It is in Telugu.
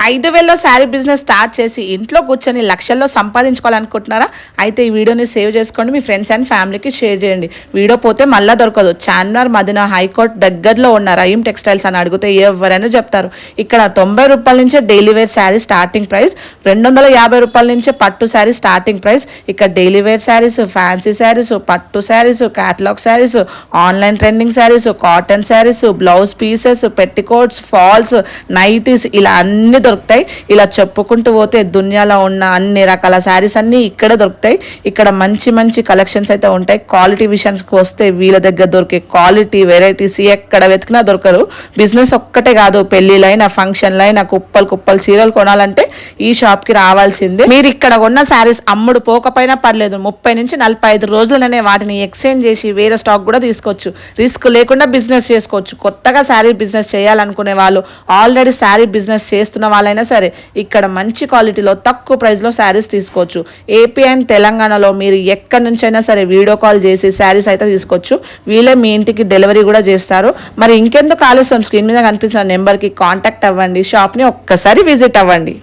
5,000లో శారీ బిజినెస్ స్టార్ట్ చేసి ఇంట్లో కూర్చొని లక్షల్లో సంపాదించుకోవాలనుకుంటున్నారా? అయితే ఈ వీడియోని సేవ్ చేసుకోండి, మీ ఫ్రెండ్స్ అండ్ ఫ్యామిలీకి షేర్ చేయండి. వీడియో పోతే మళ్ళీ దొరకదు. చార్మినార్ మదీనా హైకోర్ట్ దగ్గరలో ఉన్న రహీం టెక్స్టైల్స్ అని అడిగితే ఎవరైనా చెప్తారు. ఇక్కడ 90 రూపాయల నుంచే daily wear saree starting price, 250 రూపాయల నుంచే పట్టు శారీ స్టార్టింగ్ ప్రైస్. ఇక్కడ daily wear sarees, fancy sarees, పట్టు sarees, catalogue sarees, online trending sarees, cotton sarees, blouse pieces, petticoats, falls, nighties ఇలా అన్ని దొరుకుతాయి. ఇలా చెప్పుకుంటూ పోతే దునియాలో ఉన్న అన్ని రకాల శారీస్ అన్ని ఇక్కడే దొరుకుతాయి. ఇక్కడ మంచి మంచి కలెక్షన్స్ అయితే ఉంటాయి. క్వాలిటీ విషయానికి వస్తే వీళ్ళ దగ్గర దొరికే క్వాలిటీ వెరైటీస్ ఎక్కడ వెతికినా దొరకరు. బిజినెస్ ఒక్కటే కాదు, పెళ్లిలైనా ఫంక్షన్లైనా కుప్పలు కుప్పలు చీరలు కొనాలంటే ఈ షాప్కి రావాల్సిందే. మీరు ఇక్కడ ఉన్న శారీస్ అమ్ముడు పోకపోయినా పర్లేదు, 30 నుంచి 45 రోజులనే వాటిని ఎక్స్చేంజ్ చేసి వేరే స్టాక్ కూడా తీసుకోవచ్చు. రిస్క్ లేకుండా బిజినెస్ చేసుకోవచ్చు. కొత్తగా శారీ బిజినెస్ చేయాలనుకునే వాళ్ళు, ఆల్రెడీ శారీ బిజినెస్ చేస్తున్న వాళ్ళైనా సరే ఇక్కడ మంచి క్వాలిటీలో తక్కువ ప్రైస్లో శారీస్ తీసుకోవచ్చు. ఏపీ అండ్ తెలంగాణలో మీరు ఎక్కడి నుంచైనా సరే వీడియో కాల్ చేసి శారీస్ అయితే తీసుకోవచ్చు. వీళ్ళే మీ ఇంటికి డెలివరీ కూడా చేస్తారు. మరి ఇంకెందుకు ఆలస్యం, స్క్రీన్ మీద కనిపిస్తున్న నెంబర్కి కాంటాక్ట్ అవ్వండి, షాప్ని ఒక్కసారి విజిట్ అవ్వండి.